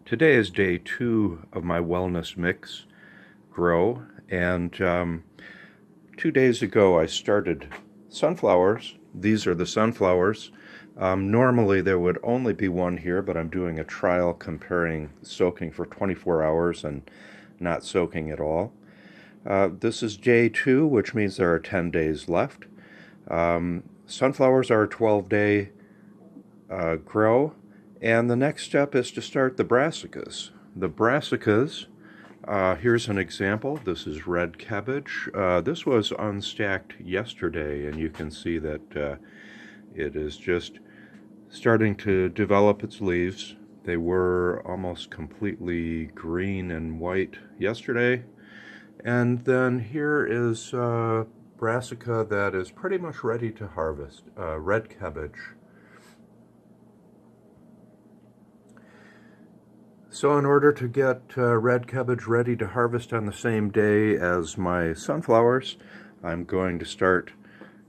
Today is day 2 of my wellness mix grow, and 2 days ago I started sunflowers. These are the sunflowers. Normally there would only be one here, but I'm doing a trial comparing soaking for 24 hours and not soaking at all. This is day 2, which means there are 10 days left. Sunflowers are a 12-day grow, and the next step is to start the brassicas. The brassicas, here's an example. This is red cabbage. This was unstacked yesterday, and you can see that it is just starting to develop its leaves. They were almost completely green and white yesterday. And then here is brassica that is pretty much ready to harvest, red cabbage. So in order to get red cabbage ready to harvest on the same day as my sunflowers, I'm going to start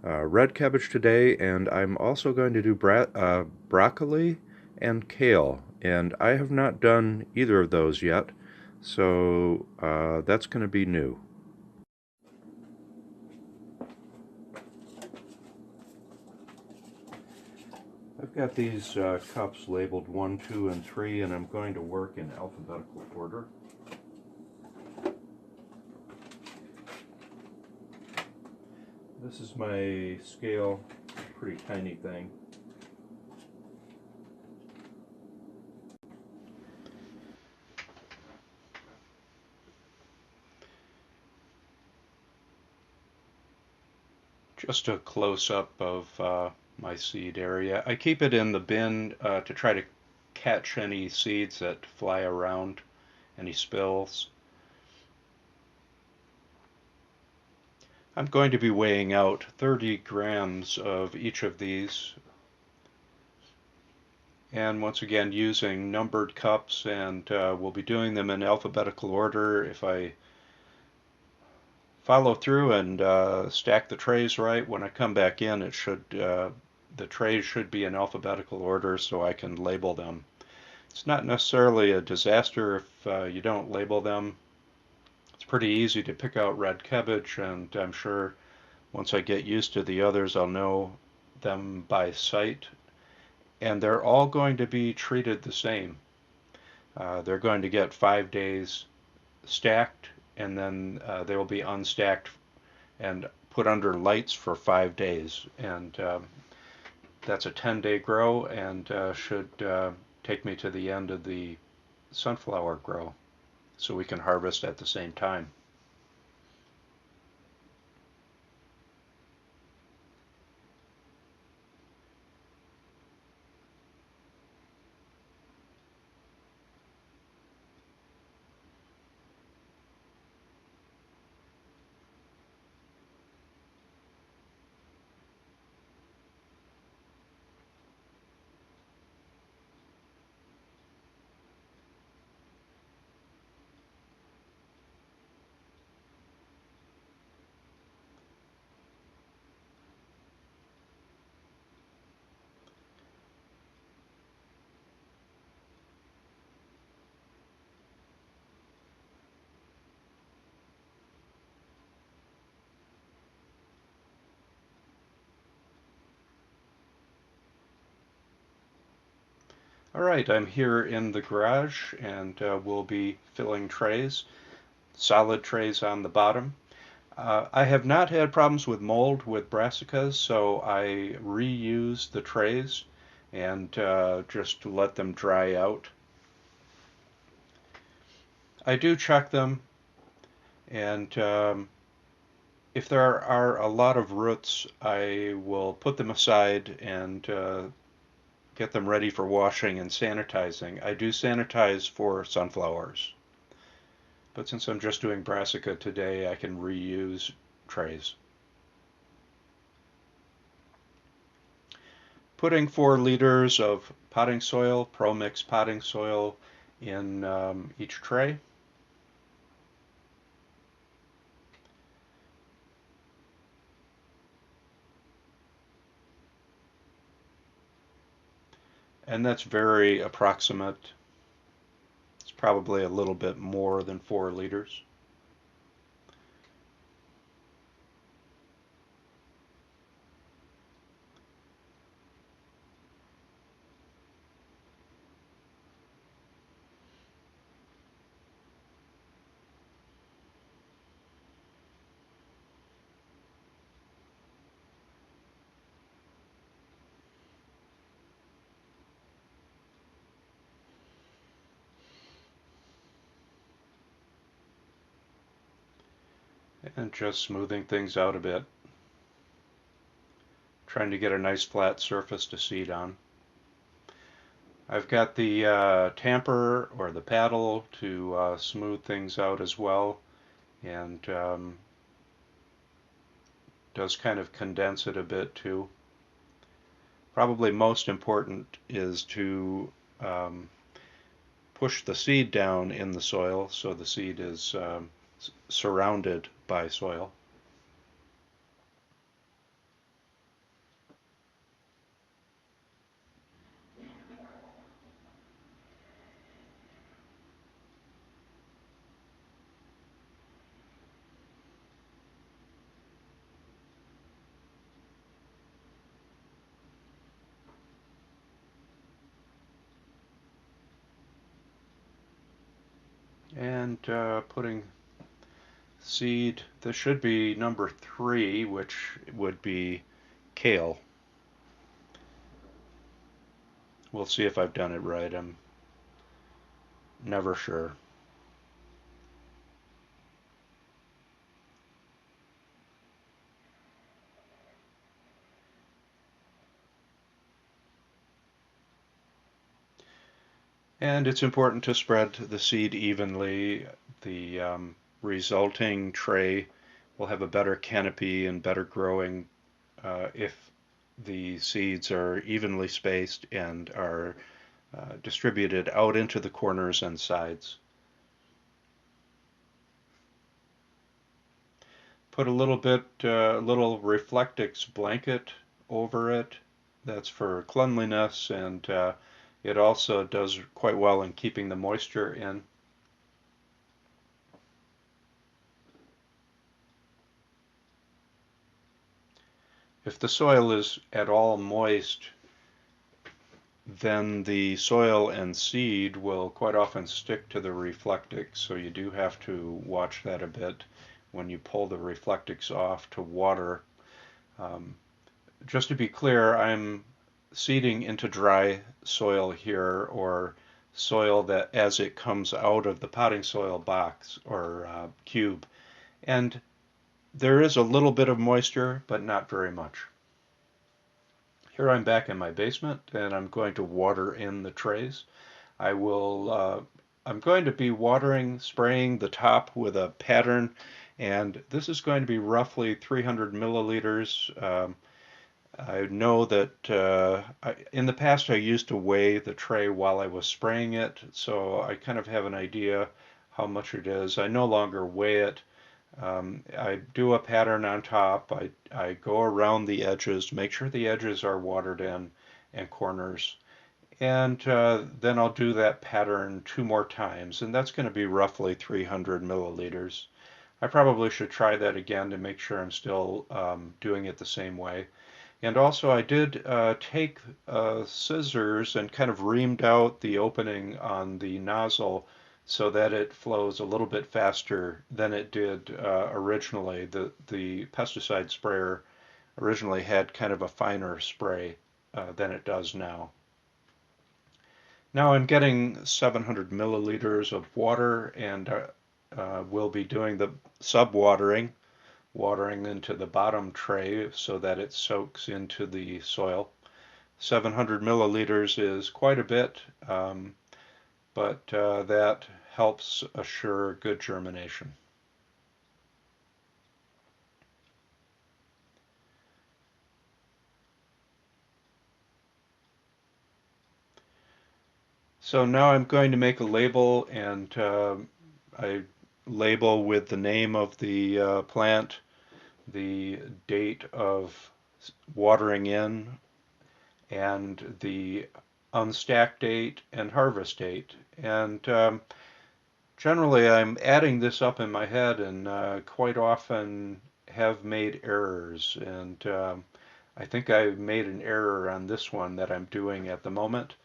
red cabbage today, and I'm also going to do broccoli and kale. And I have not done either of those yet, so that's going to be new. I've got these cups labeled 1, 2, and 3, and I'm going to work in alphabetical order. This is my scale, pretty tiny thing. Just a close-up of my seed area. I keep it in the bin to try to catch any seeds that fly around, any spills. I'm going to be weighing out 30 grams of each of these, and once again using numbered cups, and we'll be doing them in alphabetical order. If I follow through and stack the trays right, when I come back in, the trays should be in alphabetical order so I can label them. It's not necessarily a disaster if you don't label them. It's pretty easy to pick out red cabbage, and I'm sure once I get used to the others, I'll know them by sight. And they're all going to be treated the same. They're going to get 5 days stacked, and then they will be unstacked and put under lights for 5 days. And that's a 10-day grow, and should take me to the end of the sunflower grow so we can harvest at the same time. All right, I'm here in the garage, and we'll be filling trays, solid trays on the bottom. I have not had problems with mold with brassicas, so I reuse the trays and just let them dry out. I do check them, and if there are a lot of roots, I will put them aside and get them ready for washing and sanitizing. I do sanitize for sunflowers, but since I'm just doing brassica today, I can reuse trays. Putting 4 liters of potting soil, Pro Mix potting soil, in each tray. And that's very approximate. probably a little bit more than 4 liters. And just smoothing things out a bit, trying to get a nice flat surface to seed on. I've got the tamper or the paddle to smooth things out as well, and does kind of condense it a bit too. Probably most important is to push the seed down in the soil so the seed is surrounded by soil. And putting seed, this should be number 3, which would be kale. We'll see if I've done it right. I'm never sure. And it's important to spread the seed evenly. The resulting tray will have a better canopy and better growing if the seeds are evenly spaced and are distributed out into the corners and sides. Put a little bit, little Reflectix blanket over it. That's for cleanliness, and it also does quite well in keeping the moisture in. If the soil is at all moist, then the soil and seed will quite often stick to the Reflectix, so you do have to watch that a bit when you pull the Reflectix off to water. Um, just to be clear, I'm seeding into dry soil here, or soil that as it comes out of the potting soil box or cube. And there is a little bit of moisture, but not very much. Here I'm back in my basement, and I'm going to water in the trays. I'm going to be spraying the top with a pattern, and this is going to be roughly 300 milliliters. I know that in the past I used to weigh the tray while I was spraying it, so I kind of have an idea how much it is. I no longer weigh it. I do a pattern on top. I go around the edges, make sure the edges are watered in and corners. And then I'll do that pattern 2 more times, and that's going to be roughly 300 milliliters. I probably should try that again to make sure I'm still doing it the same way. And also I did take scissors and kind of reamed out the opening on the nozzle so that it flows a little bit faster than it did originally. The pesticide sprayer originally had kind of a finer spray than it does now. Now I'm getting 700 milliliters of water, and we'll be doing the sub-watering, watering into the bottom tray so that it soaks into the soil. 700 milliliters is quite a bit, but that helps assure good germination. So now I'm going to make a label, and I label with the name of the plant, the date of watering in, and the unstack date and harvest date. And Generally, I'm adding this up in my head and quite often have made errors. And I think I made an error on this one that I'm doing at the moment,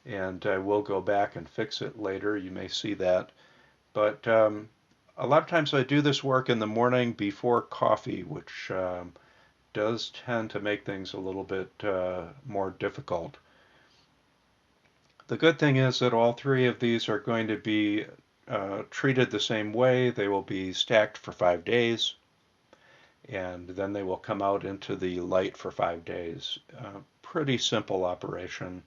and I will go back and fix it later. You may see that. But a lot of times I do this work in the morning before coffee, which does tend to make things a little bit more difficult. The good thing is that all three of these are going to be treated the same way. They will be stacked for 5 days, and then they will come out into the light for 5 days. Pretty simple operation.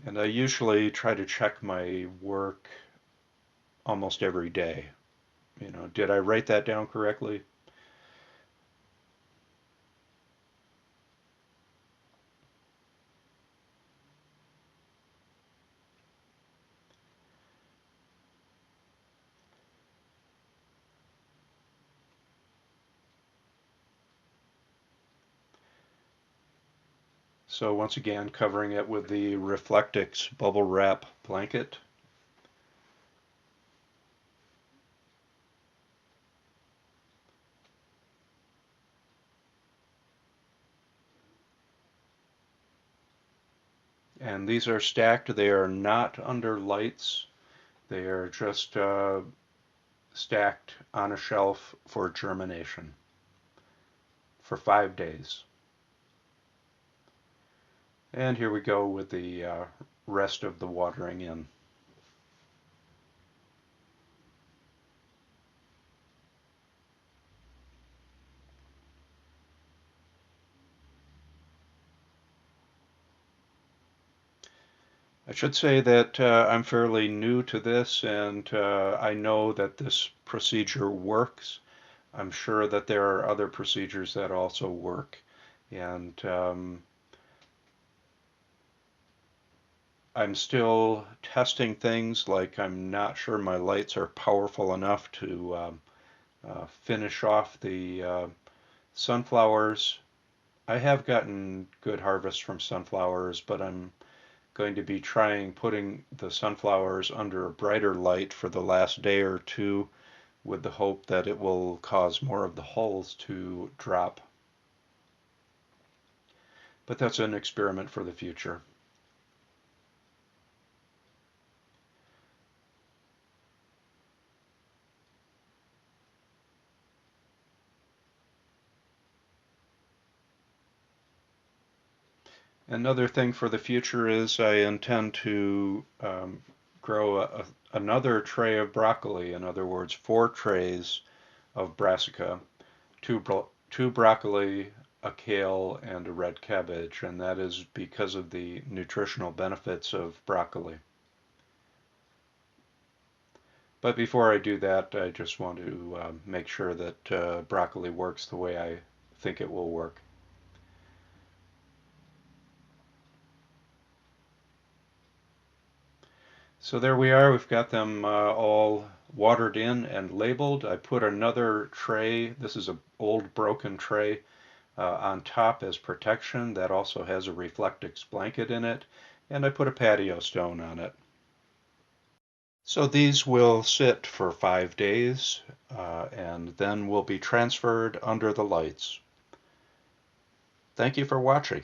And I usually try to check my work almost every day. Did I write that down correctly? So once again, covering it with the Reflectix bubble wrap blanket. And these are stacked. They are not under lights. They are just stacked on a shelf for germination for 5 days. And here we go with the rest of the watering in. I should say that I'm fairly new to this, and I know that this procedure works. I'm sure that there are other procedures that also work, and I'm still testing things, like I'm not sure my lights are powerful enough to finish off the sunflowers. I have gotten good harvest from sunflowers, but I'm going to be trying putting the sunflowers under a brighter light for the last day or two, with the hope that it will cause more of the hulls to drop. But that's an experiment for the future. Another thing for the future is I intend to grow another tray of broccoli. In other words, 4 trays of brassica, two broccoli, a kale, and a red cabbage, and that is because of the nutritional benefits of broccoli. But before I do that, I just want to make sure that broccoli works the way I think it will work. So there we are. We've got them all watered in and labeled. I put another tray. This is an old broken tray on top as protection. That also has a Reflectix blanket in it. And I put a patio stone on it. So these will sit for 5 days and then will be transferred under the lights. Thank you for watching.